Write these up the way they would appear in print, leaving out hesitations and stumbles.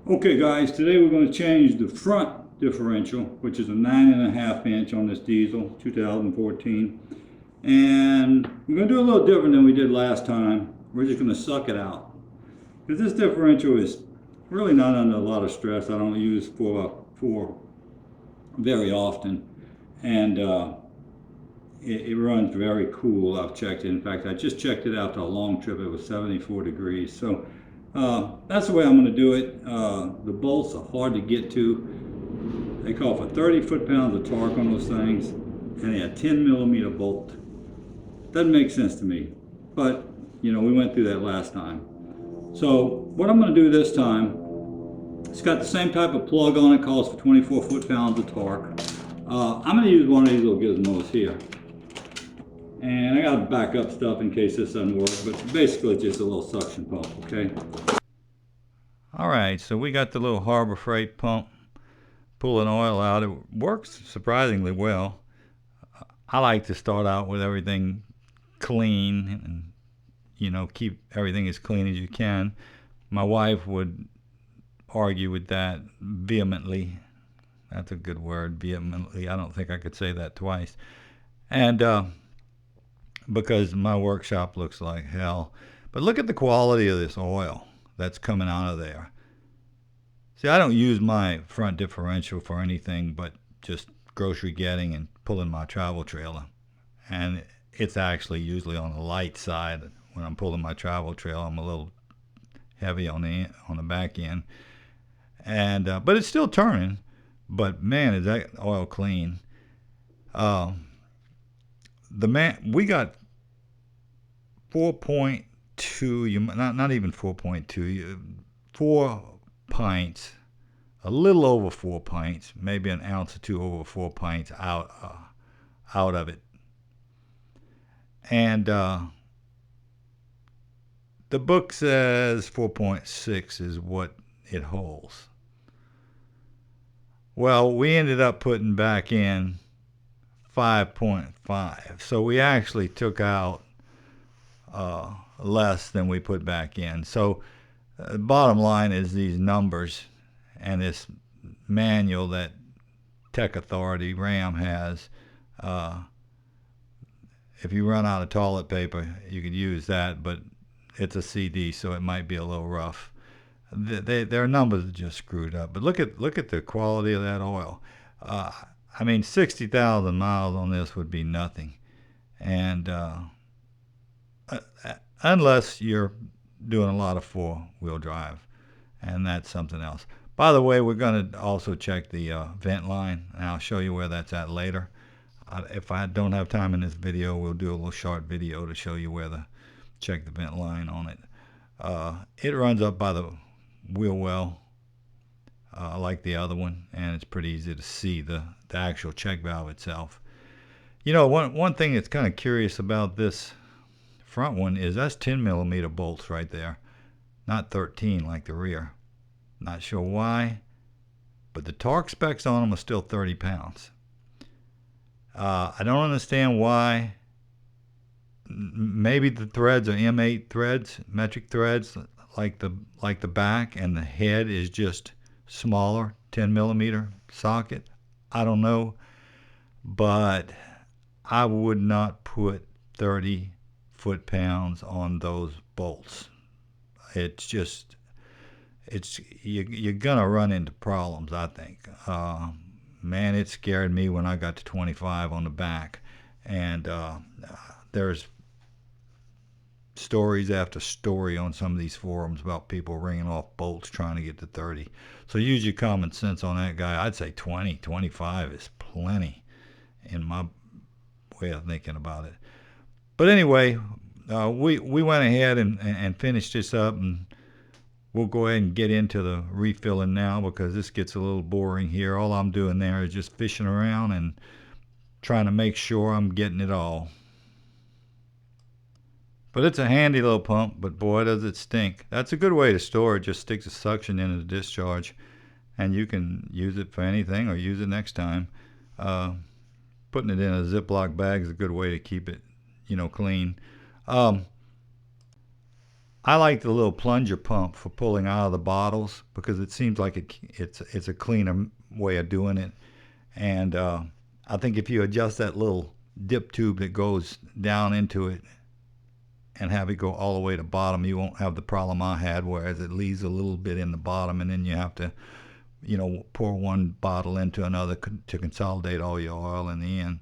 Okay guys, today we're going to change the front differential, which is a 9.5 inch on this diesel, 2014. And we're going to do a little different than we did last time. We're just going to suck it out. Because this differential is really not under a lot of stress. I don't use 4x4 very often. And it runs very cool. I've checked it. In fact, I just checked it after a long trip. It was 74 degrees. So that's the way I'm going to do it. The bolts are hard to get to. They call for 30 foot-pounds of torque on those things, and they have 10 millimeter bolt. Doesn't make sense to me, but you know, we went through that last time. So what I'm going to do this time, it's got the same type of plug on it, calls for 24 foot-pounds of torque. I'm going to use one of these little gizmos here. And I got to back up stuff in case this doesn't work, but basically it's just a little suction pump, okay? All right, so we got the little Harbor Freight pump pulling oil out. It works surprisingly well. I like to start out with everything clean and, you know, keep everything as clean as you can. My wife would argue with that vehemently. That's a good word, vehemently. I don't think I could say that twice. And because my workshop looks like hell. But look at the quality of this oil that's coming out of there. See, I don't use my front differential for anything but just grocery getting and pulling my travel trailer. And it's actually usually on the light side when I'm pulling my travel trailer. I'm a little heavy on the back end. And but it's still turning. But man, is that oil clean. We got 4.2, not even 4.2, 4 pints, a little over 4 pints, maybe an ounce or two over 4 pints out of it. And the book says 4.6 is what it holds. Well, we ended up putting back in 5.5. So we actually took out less than we put back in. So bottom line is these numbers and this manual that Tech Authority RAM has. If you run out of toilet paper, you could use that, but it's a CD, so it might be a little rough. Their numbers are just screwed up. But look at the quality of that oil. I mean, 60,000 miles on this would be nothing, and unless you're doing a lot of four-wheel drive, and that's something else. By the way, we're going to also check the vent line, and I'll show you where that's at later. If I don't have time in this video, we'll do a little short video to show you where to check the vent line on it. It runs up by the wheel well, like the other one, and it's pretty easy to see the actual check valve itself. You know, one thing that's kind of curious about this front one is that's 10 millimeter bolts right there, not 13 like the rear. Not sure why, but the torque specs on them are still 30 pounds. I don't understand why. Maybe the threads are M8 threads, metric threads, like the back, and the head is just smaller, 10 millimeter socket. I don't know, but I would not put 30 foot-pounds on those bolts. It's just, you're gonna run into problems, I think. Man, it scared me when I got to 25 on the back, and there's stories after story on some of these forums about people ringing off bolts trying to get to 30. So use your common sense on that, guy. I'd say 20, 25 is plenty in my way of thinking about it. But anyway, we went ahead and finished this up, and we'll go ahead and get into the refilling now because this gets a little boring here. All I'm doing there is just fishing around and trying to make sure I'm getting it all. But it's a handy little pump, but boy does it stink. That's a good way to store it. Just stick the suction into the discharge, and you can use it for anything or use it next time. Putting it in a Ziploc bag is a good way to keep it, you know, clean. I like the little plunger pump for pulling out of the bottles because it seems like it's a cleaner way of doing it. And I think if you adjust that little dip tube that goes down into it and have it go all the way to the bottom, you won't have the problem I had, whereas it leaves a little bit in the bottom, and then you have to, pour one bottle into another to consolidate all your oil in the end.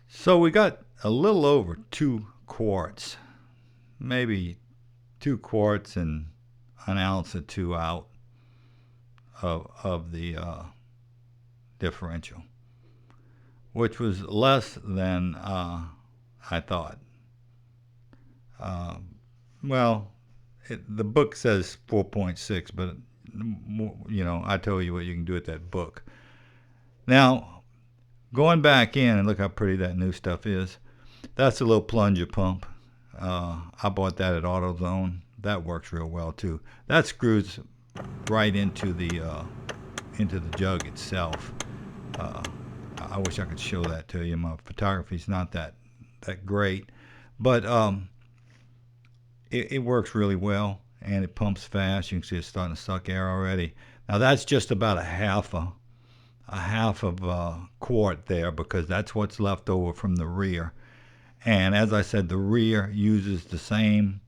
So we got a little over 2 quarts, maybe 2 quarts and an ounce or two out of the differential, which was less than I thought. Well, the book says 4.6, but I tell you what you can do with that book. Now, going back in and look how pretty that new stuff is. That's a little plunger pump. I bought that at AutoZone. That works real well too. That screws right into the jug itself. I wish I could show that to you. My photography's not that great, but it works really well, and it pumps fast. You can see it's starting to suck air already. Now that's just about a half of a quart there, because that's what's left over from the rear. And as I said, the rear uses the same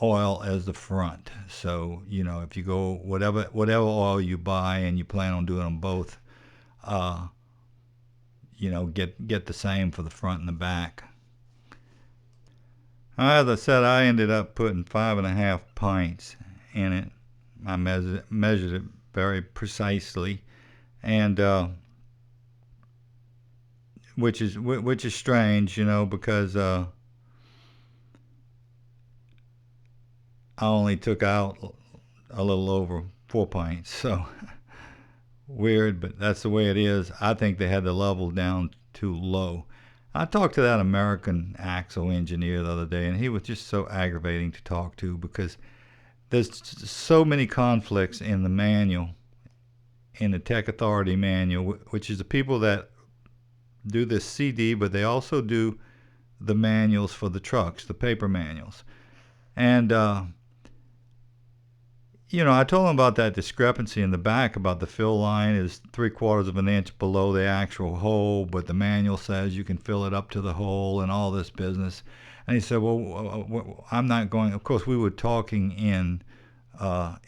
oil as the front. So if you go whatever oil you buy and you plan on doing them both, get the same for the front and the back. As I said, I ended up putting 5.5 pints in it. I measured it very precisely, and which is strange, because I only took out a little over 4 pints. So weird, but that's the way it is. I think they had the level down too low. I talked to that American axle engineer the other day, and he was just so aggravating to talk to, because there's so many conflicts in the manual, in the Tech Authority manual, which is the people that do this CD, but they also do the manuals for the trucks, the paper manuals. And I told him about that discrepancy in the back, about the fill line is 3/4 of an inch below the actual hole, but the manual says you can fill it up to the hole and all this business. And he said, well, I'm not going. Of course, we were talking in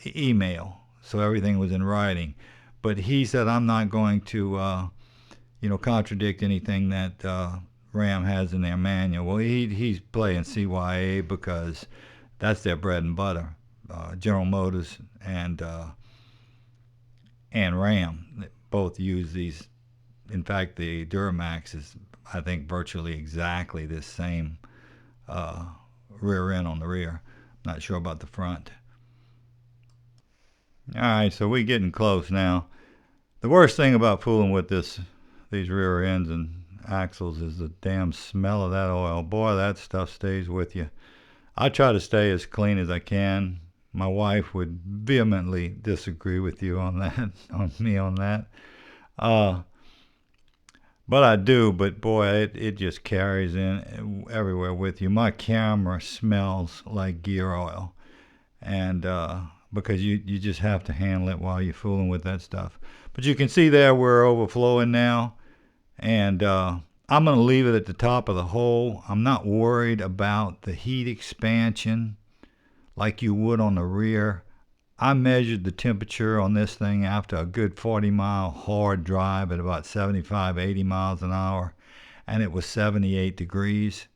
email, so everything was in writing. But he said, I'm not going to, contradict anything that RAM has in their manual. Well, he's playing CYA because that's their bread and butter. General Motors and RAM both use these. In fact, the Duramax is, I think, virtually exactly this same rear end on the rear. Not sure about the front. All right, so we're getting close now. The worst thing about fooling with these rear ends and axles is the damn smell of that oil. Boy, that stuff stays with you. I try to stay as clean as I can. My wife would vehemently disagree with you on that, on me on that. But I do, but boy, it just carries in everywhere with you. My camera smells like gear oil, and because you just have to handle it while you're fooling with that stuff. But you can see there we're overflowing now, and I'm going to leave it at the top of the hole. I'm not worried about the heat expansion like you would on the rear. I measured the temperature on this thing after a good 40-mile hard drive at about 75, 80 miles an hour, and it was 78 degrees.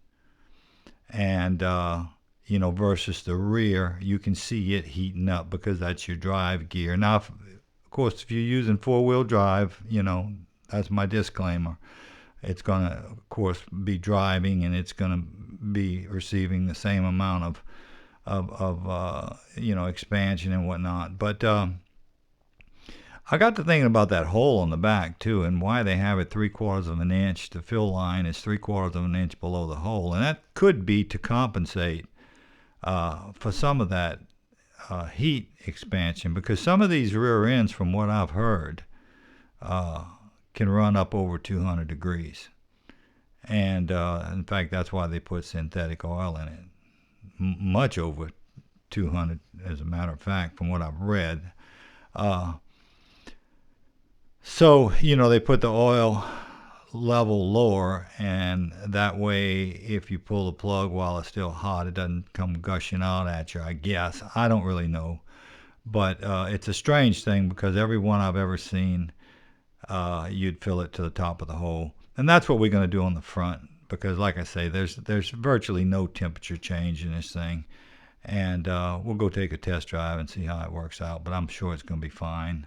And, versus the rear, you can see it heating up because that's your drive gear. Now, of course, if you're using four-wheel drive, that's my disclaimer. It's going to, of course, be driving, and it's going to be receiving the same amount of expansion and whatnot. But I got to thinking about that hole on the back too, and why they have it 3/4 of an inch. The fill line is 3/4 of an inch below the hole, and that could be to compensate for some of that heat expansion, because some of these rear ends, from what I've heard, can run up over 200 degrees. And in fact, that's why they put synthetic oil in it. much over 200, as a matter of fact, from what I've read. So, you know, they put the oil level lower, and that way if you pull the plug while it's still hot, it doesn't come gushing out at you, I guess. I don't really know. But it's a strange thing, because every one I've ever seen, you'd fill it to the top of the hole. And that's what we're going to do on the front, because like I say, there's virtually no temperature change in this thing. And we'll go take a test drive and see how it works out, but I'm sure it's going to be fine.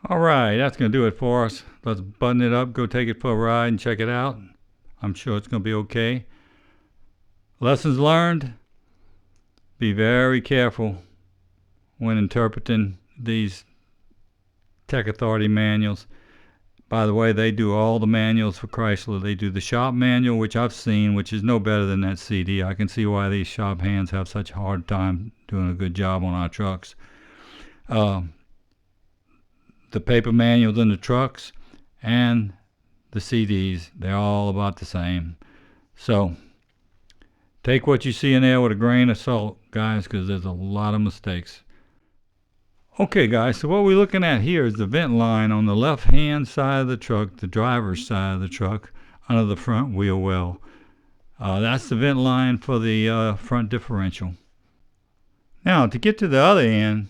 All right, that's going to do it for us. Let's button it up, go take it for a ride, and check it out. I'm sure it's going to be okay. Lessons learned: be very careful when interpreting these Tech Authority manuals. By the way, they do all the manuals for Chrysler. They do the shop manual, which I've seen, which is no better than that CD. I can see why these shop hands have such a hard time doing a good job on our trucks. The paper manuals in the trucks and the CDs, they're all about the same. So take what you see in there with a grain of salt, guys, because there's a lot of mistakes. Okay, guys, so what we're looking at here is the vent line on the left-hand side of the truck, the driver's side of the truck, under the front wheel well. That's the vent line for the front differential. Now, to get to the other end,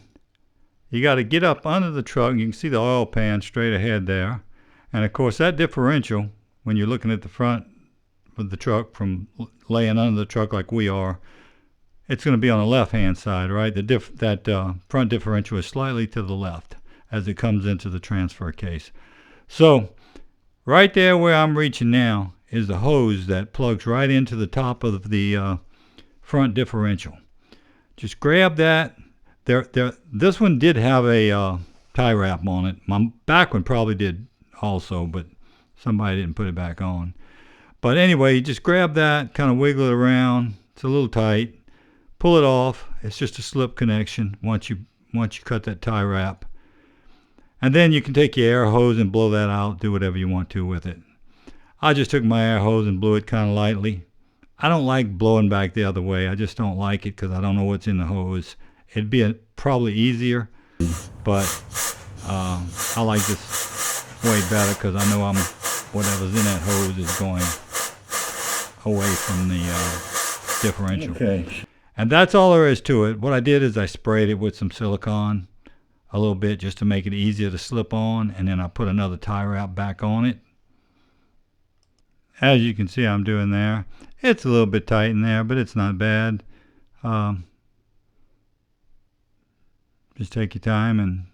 you got to get up under the truck. You can see the oil pan straight ahead there. And of course, that differential, when you're looking at the front of the truck from laying under the truck like we are, it's going to be on the left-hand side, right? That front differential is slightly to the left as it comes into the transfer case. So right there where I'm reaching now is the hose that plugs right into the top of the front differential. Just grab that. This one did have a tie wrap on it. My back one probably did also, but somebody didn't put it back on. But anyway, you just grab that, kind of wiggle it around. It's a little tight. Pull it off. It's just a slip connection once you cut that tie wrap. And then you can take your air hose and blow that out. Do whatever you want to with it. I just took my air hose and blew it kind of lightly. I don't like blowing back the other way. I just don't like it because I don't know what's in the hose. It'd be probably easier, but I like this way better because I know whatever's in that hose is going away from the differential. Okay. And that's all there is to it. What I did is I sprayed it with some silicone a little bit just to make it easier to slip on, and then I put another tie wrap back on it. As you can see, I'm doing there. It's a little bit tight in there, but it's not bad. Just take your time and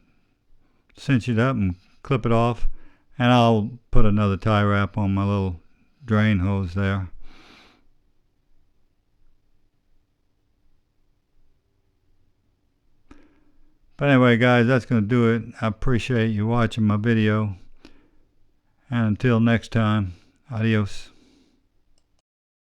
cinch it up and clip it off. And I'll put another tie wrap on my little drain hose there. But anyway, guys, that's going to do it. I appreciate you watching my video. And until next time, adios.